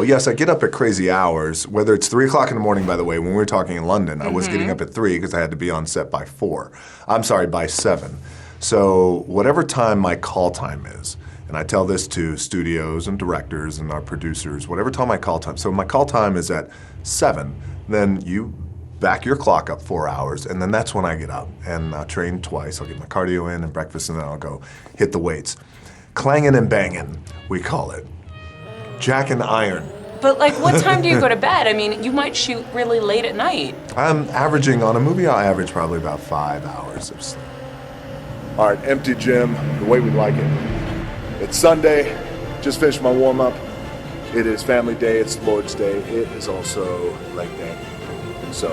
well, yes, I get up at crazy hours, whether it's 3 o'clock in the morning, by the way. When we were talking in London, I was getting up at 3 because I had to be on set by 4. I'm sorry, by 7. So whatever time my call time is, and I tell this to studios and directors and our producers, whatever time my call time, so my call time is at 7, then you back your clock up 4 hours, and then that's when I get up. And I'll train twice. I'll get my cardio in and breakfast, and then I'll go hit the weights. Clanging and banging, we call it. Jack and iron. But like, what time do you go to bed? I mean, you might shoot really late at night. I'm averaging, on a movie, I'll average probably about 5 hours of sleep. All right, empty gym, the way we like it. It's Sunday, just finished my warm-up. It is family day, it's Lord's Day. It is also leg day. So,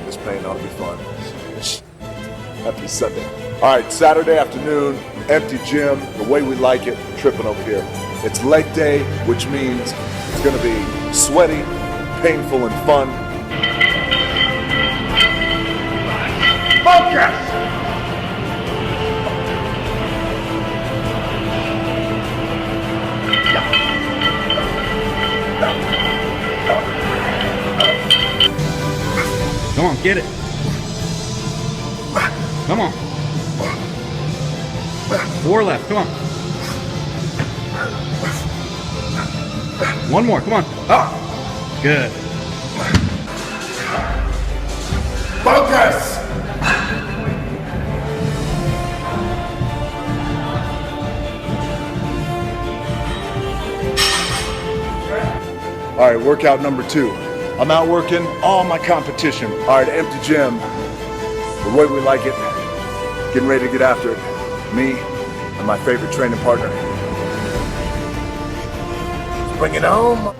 this pain ought to be fun. Happy Sunday. All right, Saturday afternoon, empty gym, the way we like it, tripping over here. It's leg day, which means it's gonna be sweaty, painful, and fun. Focus! Come on, get it. Come on. 4 left, come on. 1 more, come on. Oh, good. Focus! All right, workout number 2. I'm outworking all my competition. All right, empty gym, the way we like it, getting ready to get after it. Me and my favorite training partner. Let's bring it home.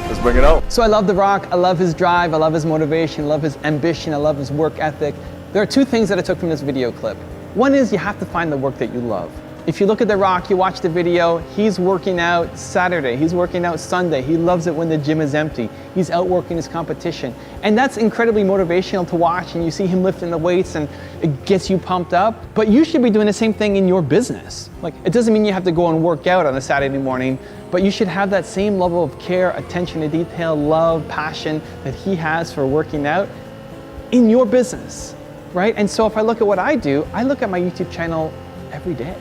Let's bring it home. So I love The Rock, I love his drive, I love his motivation, I love his ambition, I love his work ethic. There are 2 things that I took from this video clip. One is you have to find the work that you love. If you look at The Rock, you watch the video, he's working out Saturday, he's working out Sunday, he loves it when the gym is empty, he's outworking his competition. And that's incredibly motivational to watch, and you see him lifting the weights and it gets you pumped up. But you should be doing the same thing in your business. Like, it doesn't mean you have to go and work out on a Saturday morning, but you should have that same level of care, attention to detail, love, passion that he has for working out in your business, right? And so if I look at what I do, I look at my YouTube channel every day.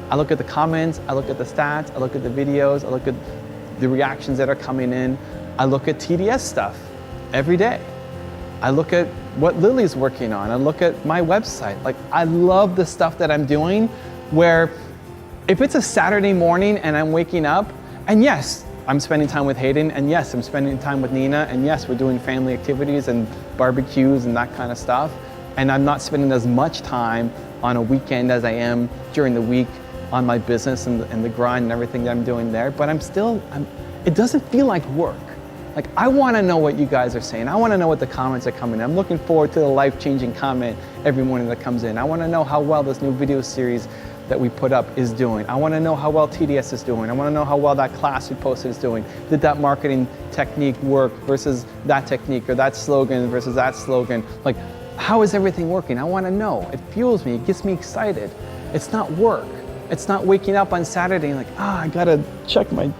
I look at the comments, I look at the stats, I look at the videos, I look at the reactions that are coming in. I look at TDS stuff every day. I look at what Lily's working on. I look at my website. Like, I love the stuff that I'm doing, where if it's a Saturday morning and I'm waking up, and yes, I'm spending time with Hayden, and yes, I'm spending time with Nina, and yes, we're doing family activities and barbecues and that kind of stuff, and I'm not spending as much time on a weekend as I am during the week on my business and the grind and everything that I'm doing there, but it doesn't feel like work. Like, I wanna know what you guys are saying. I wanna know what the comments are coming in. I'm looking forward to the life-changing comment every morning that comes in. I wanna know how well this new video series that we put up is doing. I wanna know how well TDS is doing. I wanna know how well that class we posted is doing. Did that marketing technique work versus that technique, or that slogan versus that slogan? Like, how is everything working? I wanna know. It fuels me, it gets me excited. It's not work. It's not waking up on Saturday and like, I gotta check my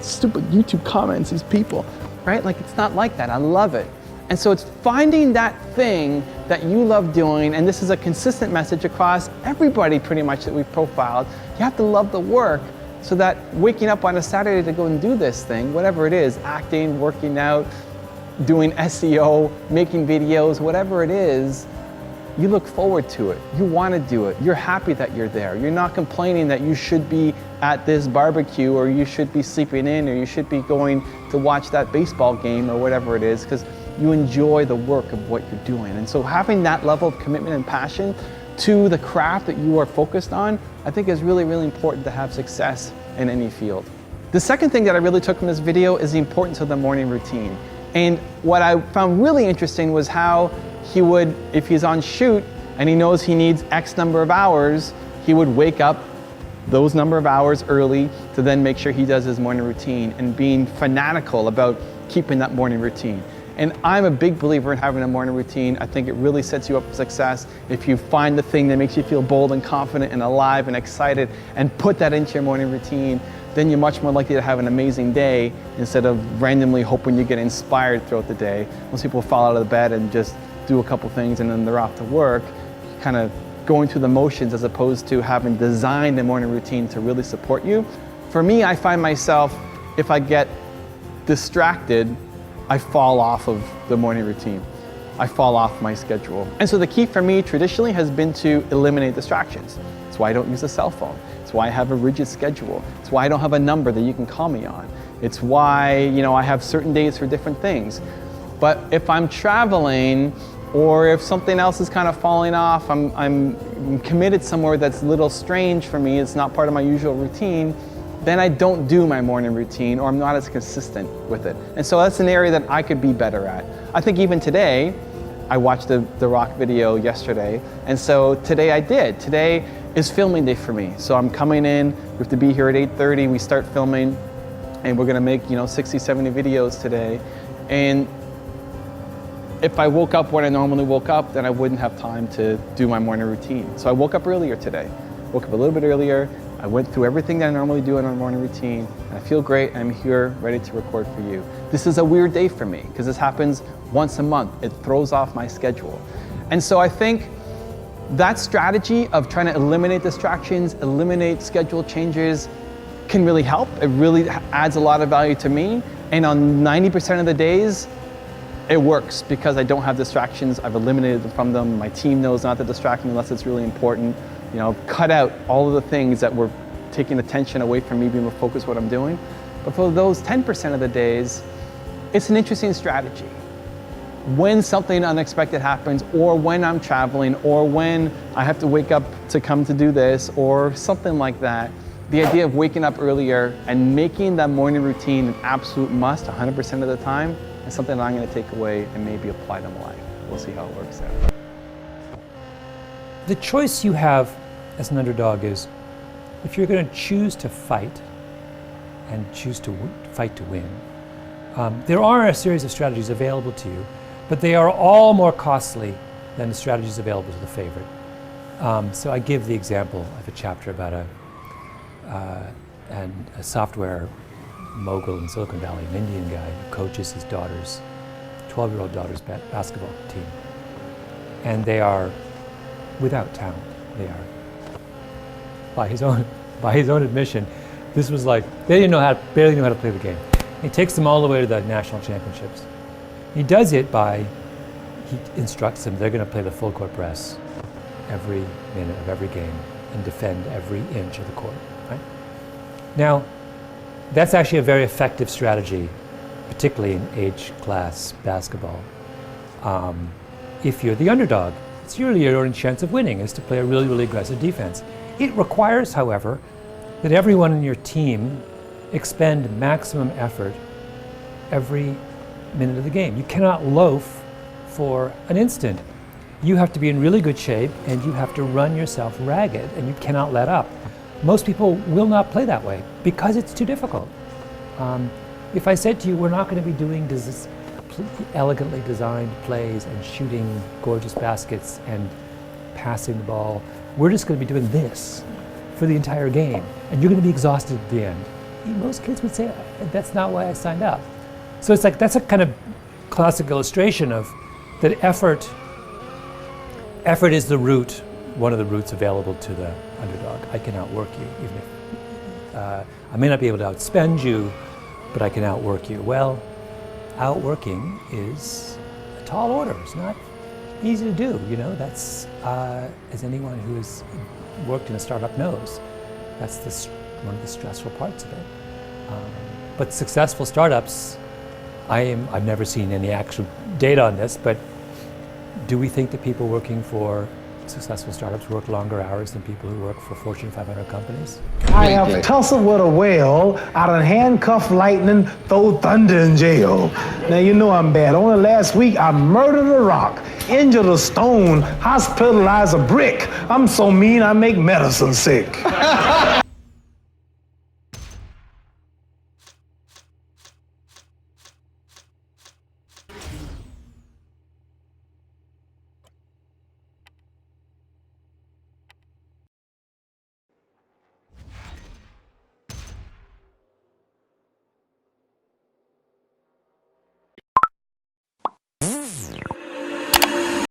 stupid YouTube comments, these people, right? Like, it's not like that. I love it. And so it's finding that thing that you love doing, and this is a consistent message across everybody pretty much that we've profiled. You have to love the work so that waking up on a Saturday to go and do this thing, whatever it is, acting, working out, doing SEO, making videos, whatever it is, you look forward to it. You want to do it. You're happy that you're there. You're not complaining that you should be at this barbecue, or you should be sleeping in, or you should be going to watch that baseball game, or whatever it is, because you enjoy the work of what you're doing. And so having that level of commitment and passion to the craft that you are focused on, I think is really, really important to have success in any field. The second thing that I really took from this video is the importance of the morning routine. And what I found really interesting was how he would, if he's on shoot and he knows he needs X number of hours, he would wake up those number of hours early to then make sure he does his morning routine, and being fanatical about keeping that morning routine. And I'm a big believer in having a morning routine. I think it really sets you up for success. If you find the thing that makes you feel bold and confident and alive and excited and put that into your morning routine, then you're much more likely to have an amazing day instead of randomly hoping you get inspired throughout the day. Most people fall out of the bed and just do a couple things and then they're off to work, kind of going through the motions as opposed to having designed the morning routine to really support you. For me, I find myself, if I get distracted, I fall off of the morning routine. I fall off my schedule. And so the key for me traditionally has been to eliminate distractions. That's why I don't use a cell phone. It's why I have a rigid schedule. It's why I don't have a number that you can call me on. It's why, I have certain days for different things. But if I'm traveling or if something else is kind of falling off, I'm committed somewhere that's a little strange for me, it's not part of my usual routine, then I don't do my morning routine or I'm not as consistent with it. And so that's an area that I could be better at. I think even today, I watched the Rock video yesterday, and so today I did. Today is filming day for me. So I'm coming in, we have to be here at 8:30, we start filming, and we're gonna make 60, 70 videos today. And if I woke up when I normally woke up, then I wouldn't have time to do my morning routine. So I woke up earlier today. Woke up a little bit earlier. I went through everything that I normally do in my morning routine, and I feel great. I'm here ready to record for you. This is a weird day for me because this happens once a month. It throws off my schedule. And so I think that strategy of trying to eliminate distractions, eliminate schedule changes can really help. It really adds a lot of value to me. And on 90% of the days, it works because I don't have distractions. I've eliminated them from them. My team knows not to distract me unless it's really important. Cut out all of the things that were taking attention away from me being able to focus what I'm doing. But for those 10% of the days, it's an interesting strategy. When something unexpected happens, or when I'm traveling, or when I have to wake up to come to do this, or something like that, the idea of waking up earlier and making that morning routine an absolute must 100% of the time is something that I'm going to take away and maybe apply to my life. We'll see how it works out. The choice you have as an underdog is, if you're going to choose to fight and choose to fight to win, there are a series of strategies available to you, but they are all more costly than the strategies available to the favorite. So I give the example of a chapter about a software mogul in Silicon Valley, an Indian guy who coaches his 12-year-old daughter's basketball team. And they are without talent. They are, by his own admission, this was like, they barely knew how to play the game. He takes them all the way to the national championships. He does it he instructs them, they're going to play the full court press every minute of every game and defend every inch of the court, right? Now, that's actually a very effective strategy, particularly in age class basketball. If you're the underdog, it's really your only chance of winning is to play a really, really aggressive defense. It requires, however, that everyone in your team expend maximum effort every minute of the game. You cannot loaf for an instant. You have to be in really good shape and you have to run yourself ragged and you cannot let up. Most people will not play that way because it's too difficult. If I said to you, we're not going to be doing this elegantly designed plays and shooting gorgeous baskets and passing the ball, we're just going to be doing this for the entire game and you're going to be exhausted at the end. Most kids would say, that's not why I signed up. So it's like, that's a kind of classic illustration of that effort is the route, one of the routes available to the underdog. I can outwork you, even if I may not be able to outspend you, but I can outwork you. Well, outworking is a tall order. It's not easy to do, That's, as anyone who has worked in a startup knows, that's one of the stressful parts of it. But successful startups, I've never seen any actual data on this, but do we think that people working for successful startups work longer hours than people who work for Fortune 500 companies? I have tussled with a whale, I done handcuffed lightning, throw thunder in jail. Now you know I'm bad. Only last week I murdered a rock, injured a stone, hospitalized a brick. I'm so mean I make medicine sick.